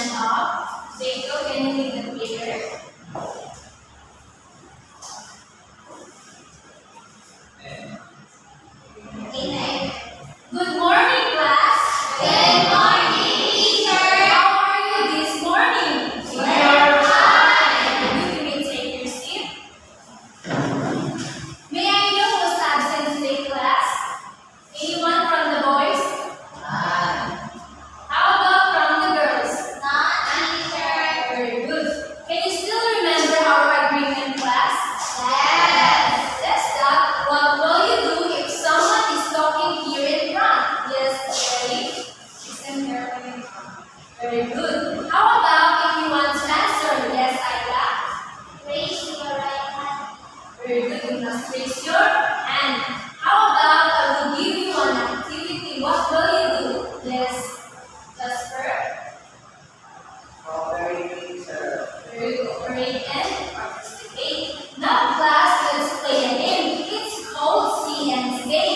stand up. Jacob, can you lead the prayer? Amen. Good morning, class. Good morning, teacher. How are you this morning? We're fine. You may take your seat. May I know who's absent today, class? Anyone from the boys? How about from the girls? None, teacher. Very good. Can you still remember our agreement, class? Yes. That's that. What will you do if someone is talking here in front? Yes, Jerry. Listen carefully. Very good. How about if you want to answer? Yes, Ida. Raise your right hand. Very good. You must raise your hand. How about I will give you an activity? What will you do? Yes, Jasper. Cooperate, sir. Very good. Cooperate and participate. Now, class, let's play a game. It's called See and Say.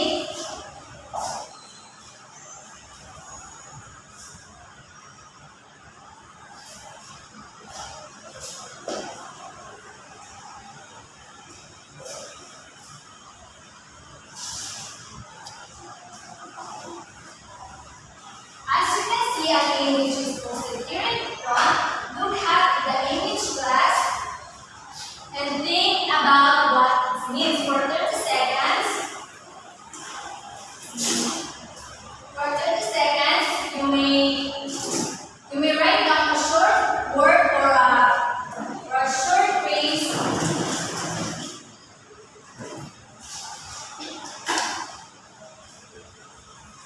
As you can see, an image is posted here in front. Look at the image, class, and think about what it means for 30 seconds. For 30 seconds, you may write down a short word or a short phrase.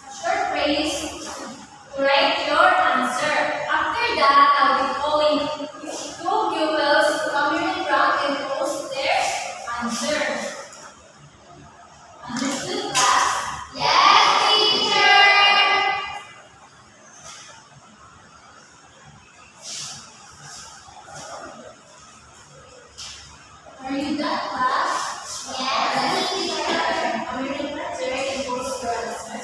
A short phrase to write your answer. After that, I'll be calling two pupils to come here in front and post their answer. Understood, class? Yes, teacher! Are you done, class? Yes, teacher. Come here in front, Jerry, and post your answer.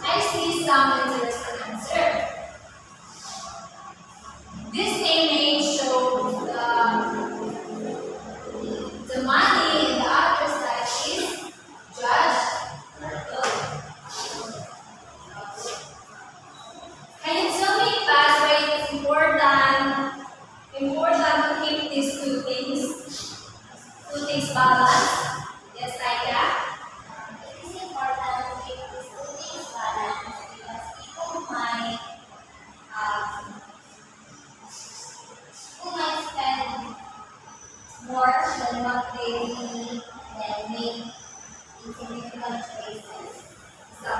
I see some interesting answer. This image shows the money and the other side is Judge Myrtle. Can you tell me, class, why it's important to keep these two things balanced? Yes, Ida? It is important to keep these two things balanced because people might spend more than what they need and make insignificant choices. So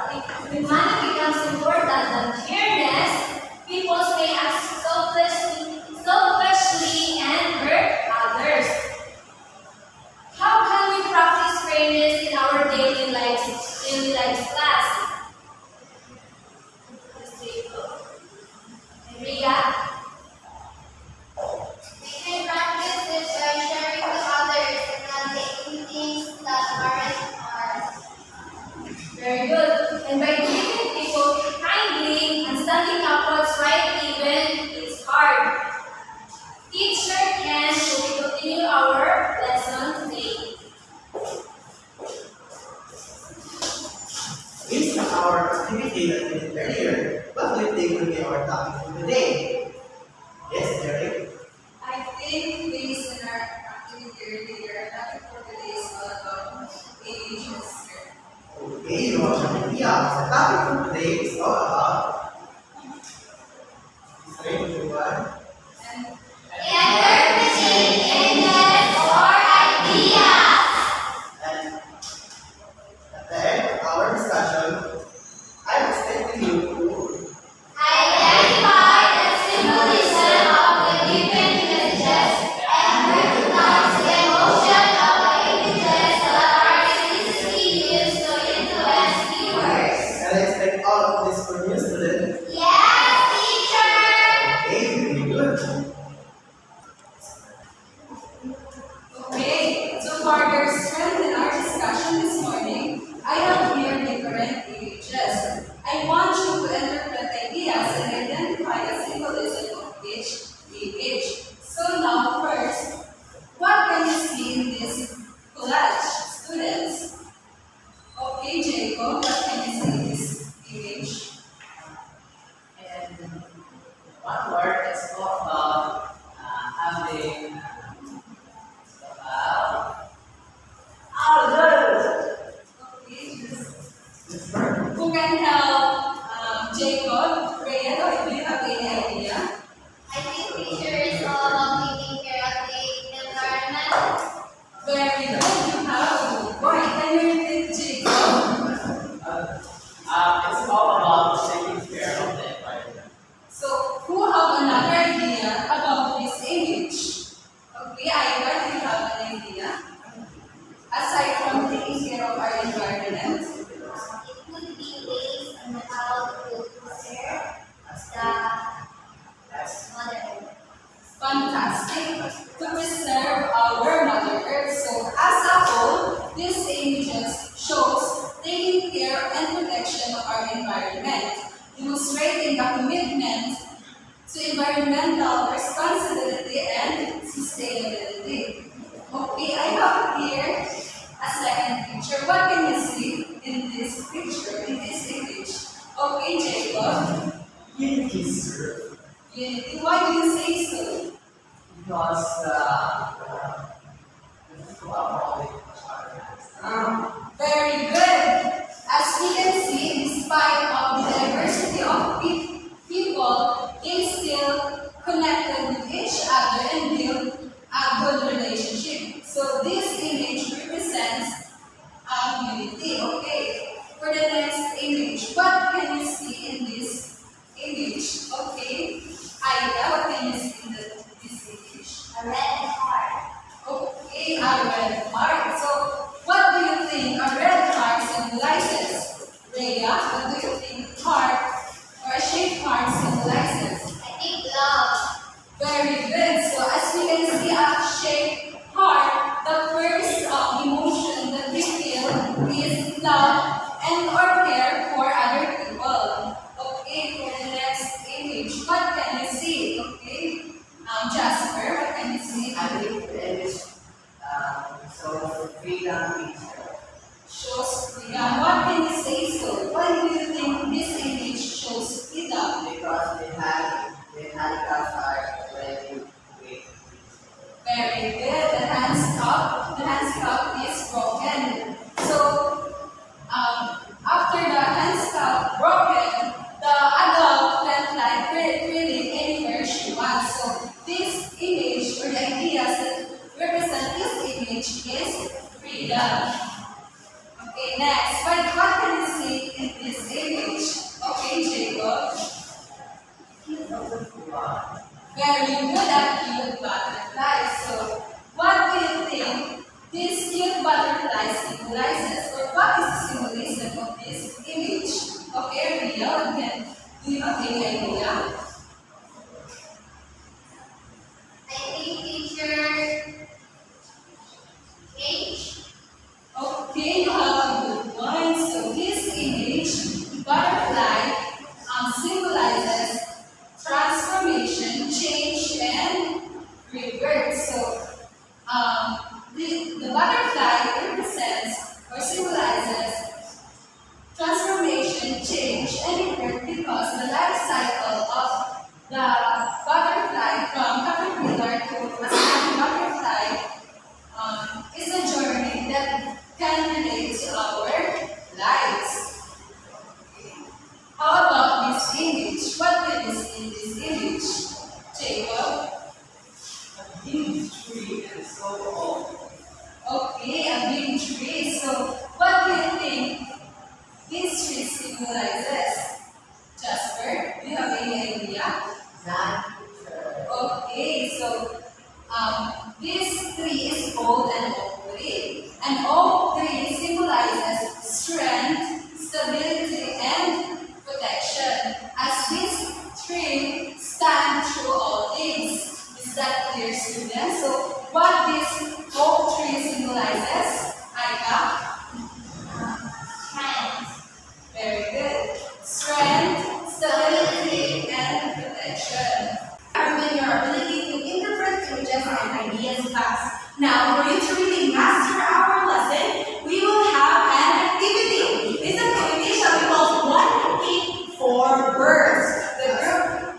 if money becomes important than fairness, people may act selfishly and hurt others. How can we practice fairness in our daily lives class? Maria? We can practice this by sharing to others and not taking Interpreting images or ideas. And at the end of our discussion, I'm expecting you to Identify the symbolism of the given images and recognize the emotion of the images that are explicitly used to influence viewers. and I expect all of this from you, student. Yes, teacher! Okay, very good. Okay, so for your strength in our discussion this morning, I have here different images. I want you to interpret ideas and identify the symbolism of each image. So now first, what can you see in this collage, students? Okay, Jacob, what can you see in this image? And one word is talk about having Okay, who can help Jacob? Rhea, do you have any idea? I think teacher is all about taking care of the environment. Very good, you have a good point. Can you repeat, Jacob? it's all about taking care of the environment. So, who have another idea about this image? Okay, Ida, do you have an idea? Aside from taking care of our environment, It could be based on how to preserve the mother earth. fantastic, to preserve our Mother Earth. So, as a whole, these images shows taking care and protection of our environment, demonstrating the commitment to environmental responsibility and sustainability. Okay, I have here a second picture. What can you see in this picture, in this image? Okay, Jacob, Unity, sir. Unity, why do you say so? Because this is about all Very good. As we can see, despite of the diversity of people, they still connected with each other and build a good relationship. So this image represents unity. Okay. For the next image, what can you see in this image? Okay. Aida, what can you see in this image? A red heart. Okay, a red heart. So, what do you think a red heart symbolizes? Rhea, what do you think heart or a shaped heart symbolizes? I think love. Very good. So, as we can see a shaped heart, the first emotion that we feel is love and or care for other people. Okay, for the next image, what can you see? Okay, Jasper, what can you see? I think it is so freedom is Shows freedom. What can you say so? Why do you think this image shows freedom? because the handicrafts are very weak. Very good. The hand stop is broken. So, after the hand stop broken, the adult can fly freely anywhere she wants. So, this image or the ideas that represent this image is freedom. Okay, next. What can you see in this image? Okay, Jacob. Very good at cute butterflies. So, what do you think this cute butterfly symbolizes? Or what is the symbolism of this image? Okay, Ria, do you have any idea? I think teacher H. Okay, you have a good point. So, this image, butterfly, symbolizes transformation, change, and rebirth. So, Jacob? A big tree and so old. Okay, a big tree. So, what do you think this tree symbolizes? Jasper, do you have any idea? None. Okay, so this tree is called an oak tree. An oak tree symbolizes strength, stability, and protection. As this tree stands through all things. Is that clear, students? So, what this oak tree symbolizes? Aika? Strength. Very good. Strength, stability, and protection. Improving your ability to interpret images and ideas fast. Now, for you to really master our lesson, we will have an activity. This activity shall be called 1 Peep 4 Birds.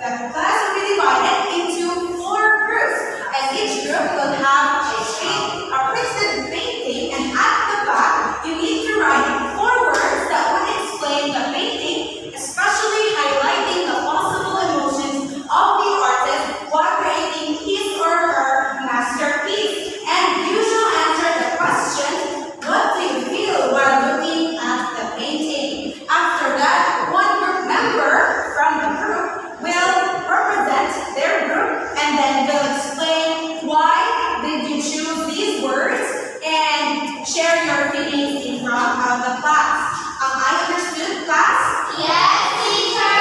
The class will be divided into 4 groups, and each group will have a printed painting, and at the back, you need to write 4 words that would explain the painting, especially highlighting the possible emotions of the artist while creating his or her masterpiece. And you shall answer the question, what do you feel while looking at the painting? After that, one group member from the group will represent their group and then will explain why did you choose these words and share your feelings in front of the class. I understood, class? Yes, teacher.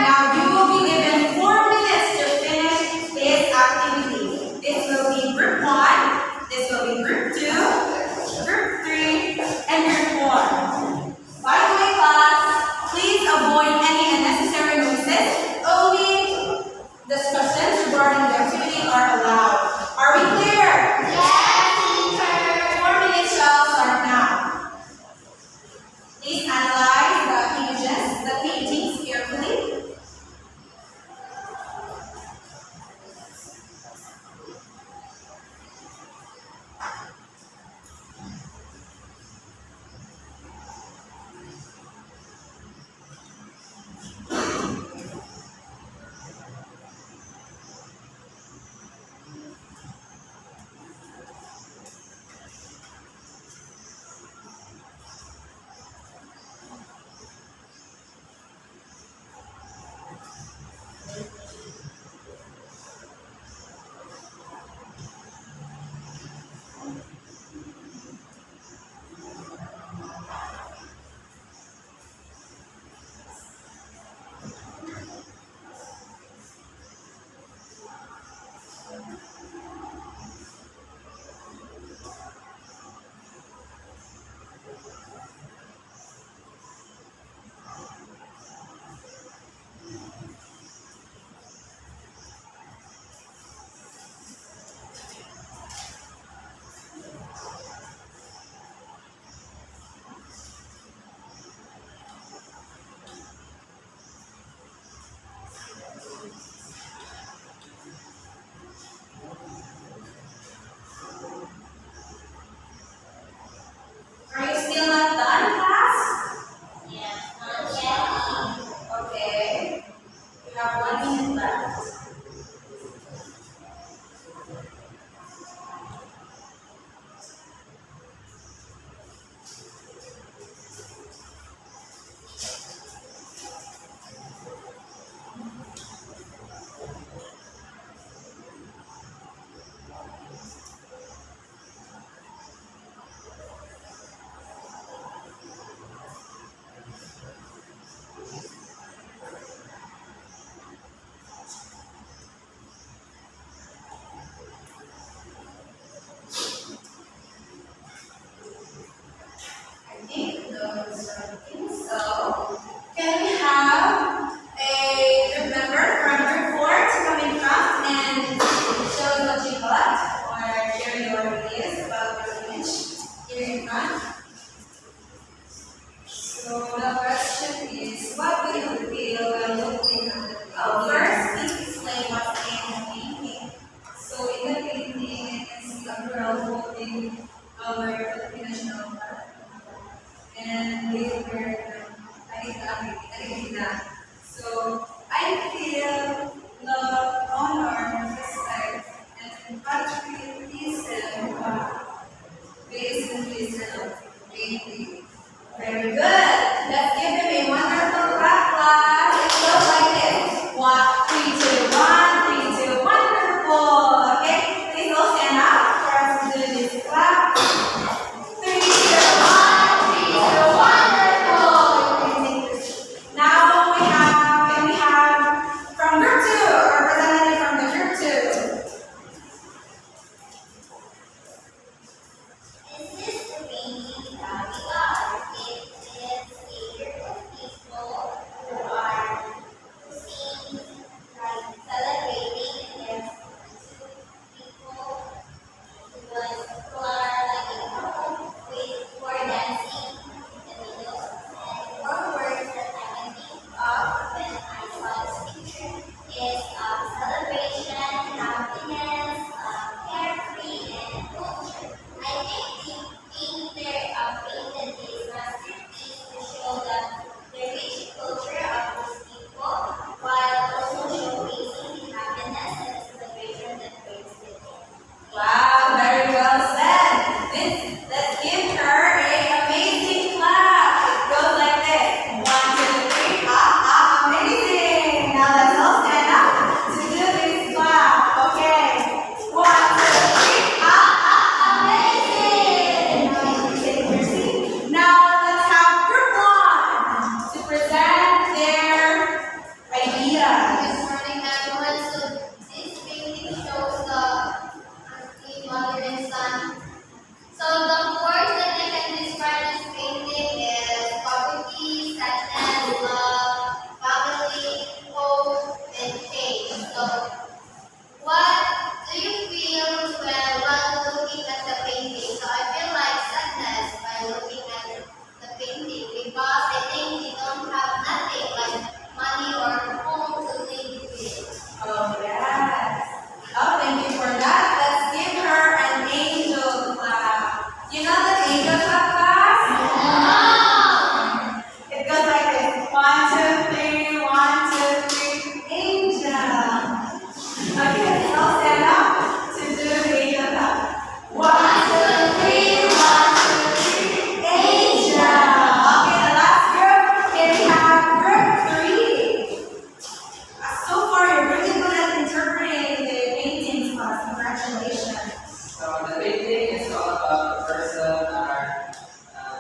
Now you will be given 4 minutes to finish this activity. This will be group 1, this will be group 2, group 3, and group 4. By the way, class, please avoid any unnecessary noises. Only discussions regarding the activity are allowed. Are we clear? Yes, teacher. 4 minutes shall start now. Please analyze the images, the paintings carefully. Are you still not done, class? Yes, not yet. Okay. You have 1 minute left. I think those are things. So, can we have a group member from group 4 to come in front and show us what you got or share your ideas about your image here in front? So, the question is, what do you feel when looking at the Oh, painting? first, please explain what's in the painting. So, in the painting, I can see a girl holding our Philippine national flag. And they were Argentina. So, I feel love, honor, So stand up to do the angel clap. 1, 2, 3, 1, 2, 3, angel. Okay, the last group, here we have group 3. So far, you're really good at interpreting the paintings, class. Congratulations. So the painting is all about the person are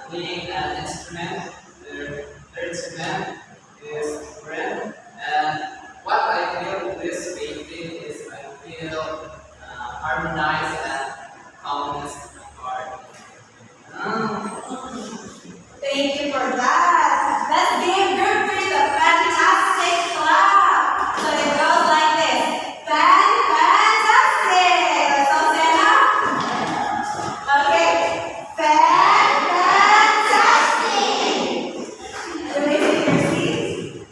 playing an instrument. Their instrument is different. And what I feel with this painting is I feel harmonized and calmness in my heart. Thank you for that. Let's give group 3 the fantastic clap. So it goes like this. Fantastic. Let's all stand up. Okay. Fantastic. Do they take your seats?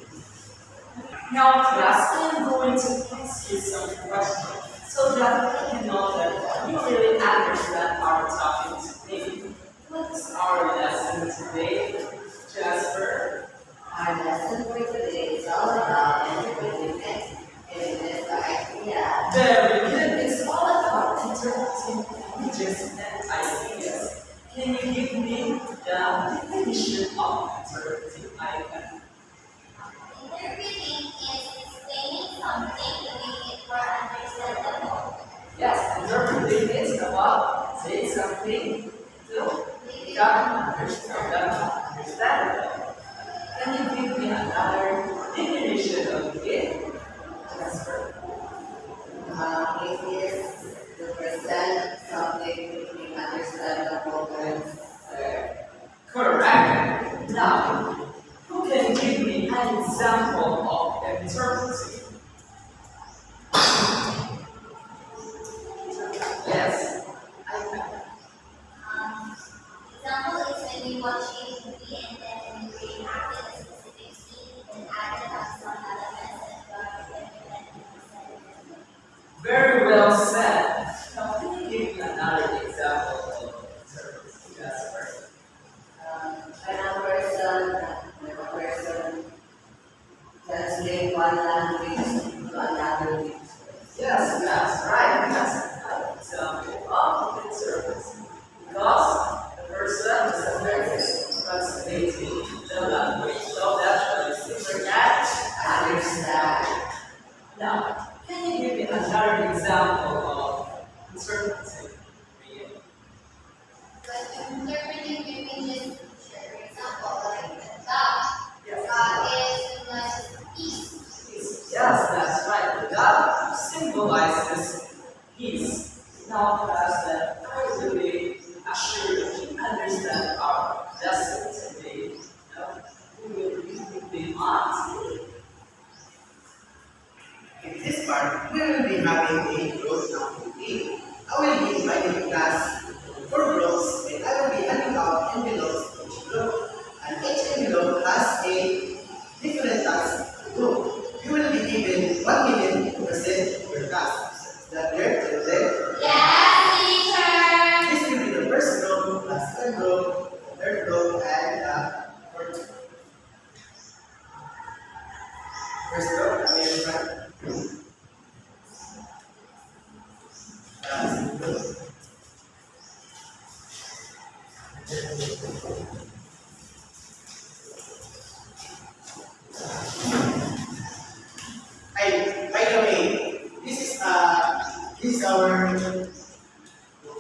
Now, class, I'm going to ask you some questions so that we can know that you really understand our topic today. What is our lesson today, Jasper? Our lesson for today is all about entertainment. It is the idea. Very good. It's all about interpreting images and ideas. Can you give me the definition of interpreting ideas? Interpreting is explaining something to make it more understandable. Yes, interpreting is about saying something to understand. Can you give me another definition of it? Jasper? It is to present something in understandable terms. Correct. Now, who can give me an example of interpreting? Yes, I can. Example is when you watch a movie and then when you reenacted a specific scene and added up some elements and got a different Very well said. Now, can you give me another example of interpreting, Jasper? When a person translate one language to another language. Yes, that's right. That's an example of interpreting. Because the person is translating the language so that the receiver can understand. Now, can you give me another example of interpreting? But interpreting images, for example, like the dog, Yes. is like peace. Yes, that's right. The God symbolizes peace. Now, class, that I really assure you to understand our lesson today. Now, we will be on. In this part, we will be having a growth activity. I will be inviting the class for groups and I will be handing out envelopes to each group. And each envelope has a different task to do. You will be given 1 million to present your task. Is that clear? Yes, teacher. This will be the first group, the second group, the third group, and the fourth group. First group, I mean, right? Second group. By the way, this is our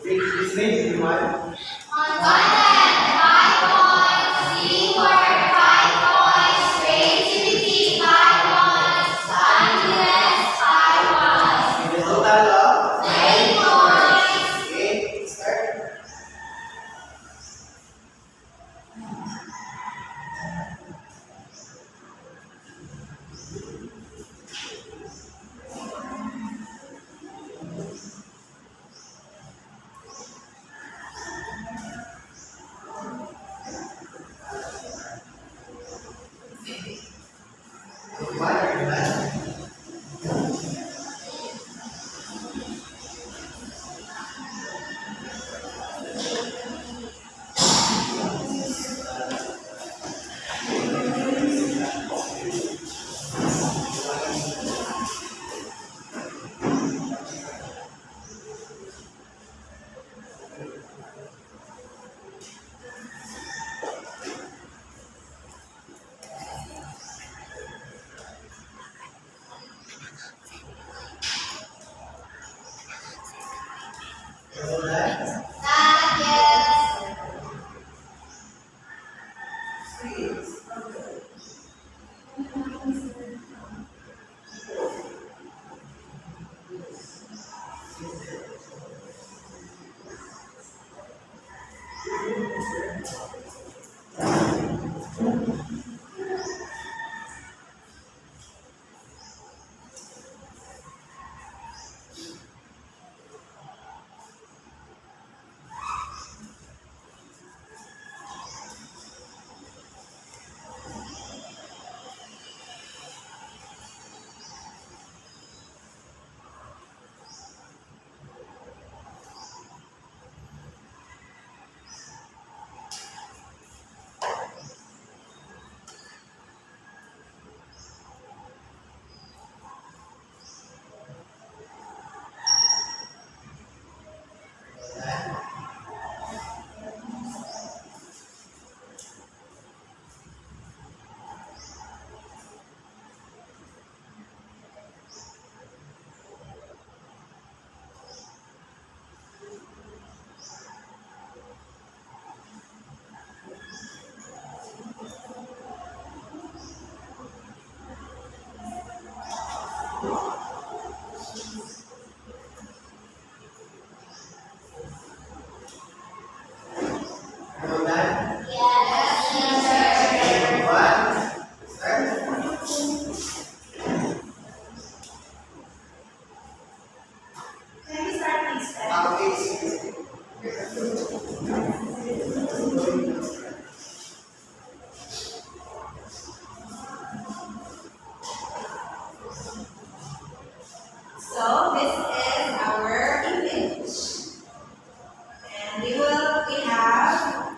this name everyone. On one hand, 5 points, teamwork, 5 points, creativity, 5 points, kindness, 5 points. In the total of 9 points. okay, start. So that Not yet. six. So that Yes, teacher. one. Start. Can we start please? Okay. So this is our image. And we have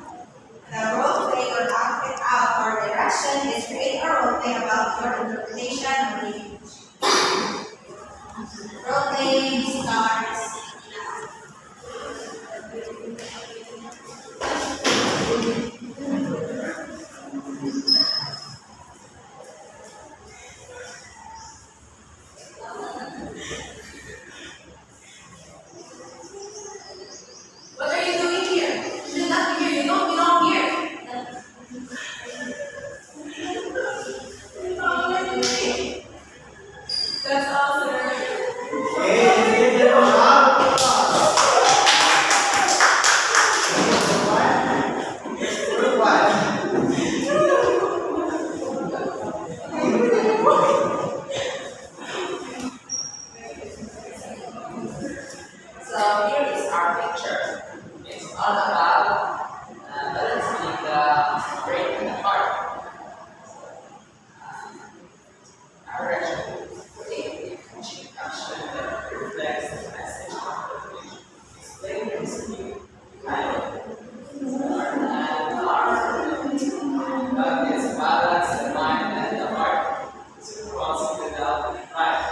the role play or act it out or direction is create a role play about your interpretation of the image. Role play starts now. What are you doing here? You should not be here. You don't belong here. Oh, what are you doing? That's all, sir. Okay, let's give them a round of applause. Group one. So here is our picture. It's all about balancing the brain and the heart. Our direction take a teaching action that reflects the message of the page. Explain the history behind it. And our is balance the mind and the heart to cross the right.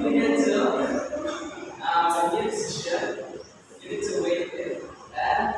You need to when you decision, you need to wait it and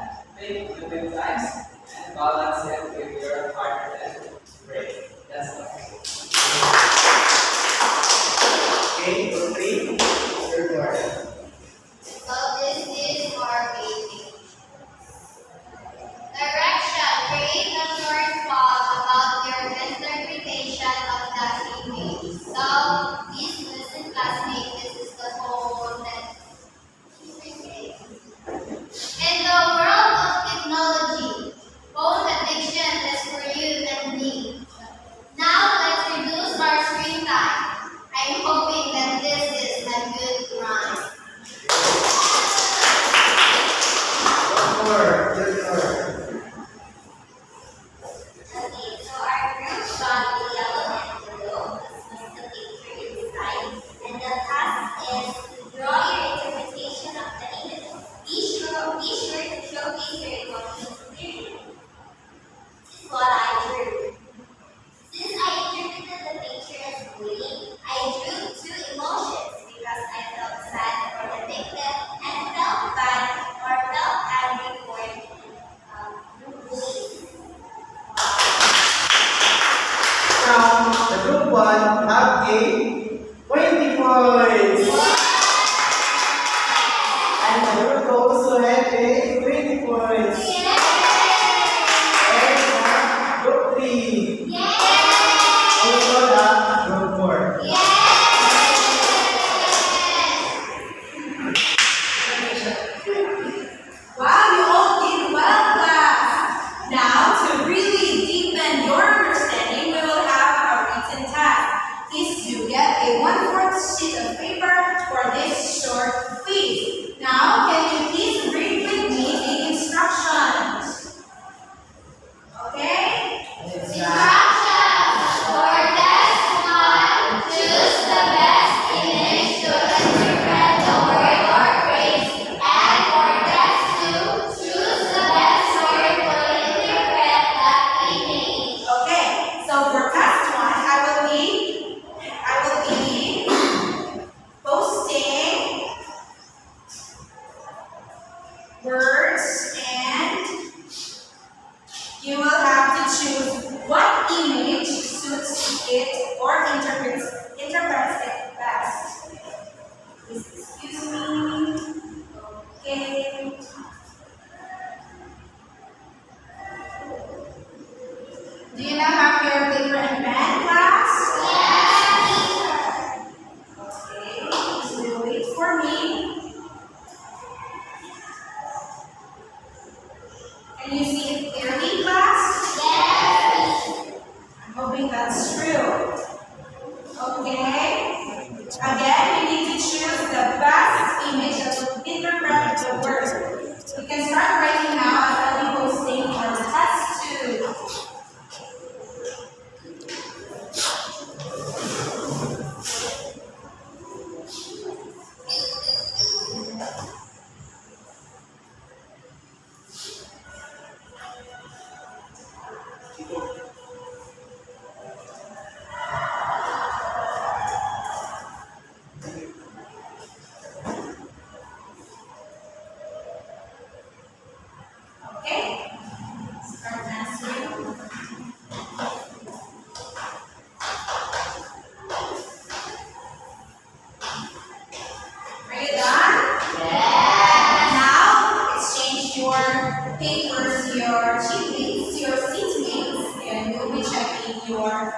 your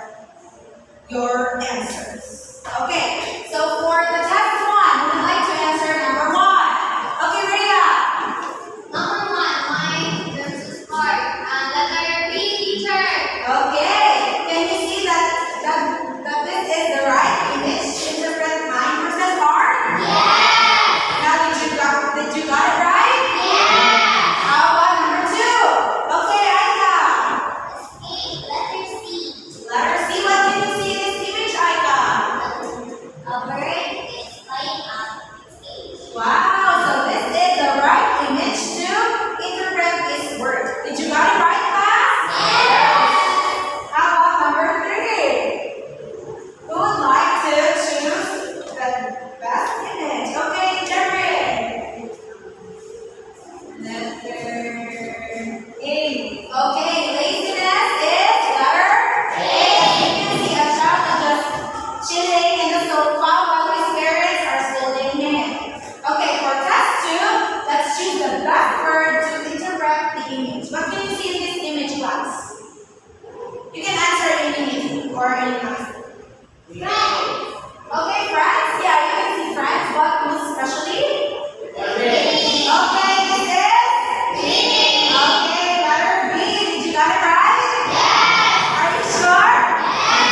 answers. Okay, so for the test one, who would like to answer number one? Okay, Rhea. Number one, mine versus heart. Letter B, teacher. Okay, can you see that this is the right image to interpret mind versus heart? Yes. Now did you got it right? Yes. How about number two? Okay, Aika. Letter C. Letter C, what can you see in this image, Aika? A bird is flying out of its cage. Wow, so this is the right image to interpret this word. Did you got it right, class? Yes. How about number three? Who would like to choose the best image? Okay, Jerry. Letter A. Okay, laziness is letter A. You can see a child just chilling in the sofa while his parents are scolding him. Okay, for test two, let's choose the best word to interpret the image. What can you see in this image, class? You can answer in unity or in math. Friends. Okay, friends. Yeah, you can see friends. What most especially? Okay, this is? Okay, letter B. Did you got it right? Yes. Are you sure?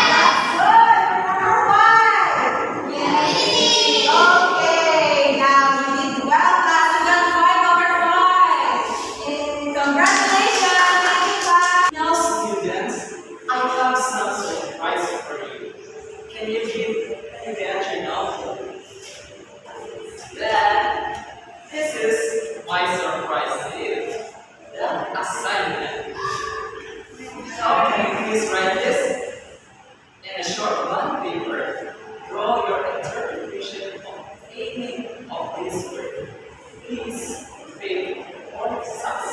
That's good. Number one. Okay, now you did well, class. You got 5/5. Congratulations. Thank you, class. Now, students, I have some surprise for you. Can you get your notebook? Then, this is my surprise to you. The assignment. Now, can you please write this? In a short blank paper, draw your interpretation of any of this word. Please fail or succeed.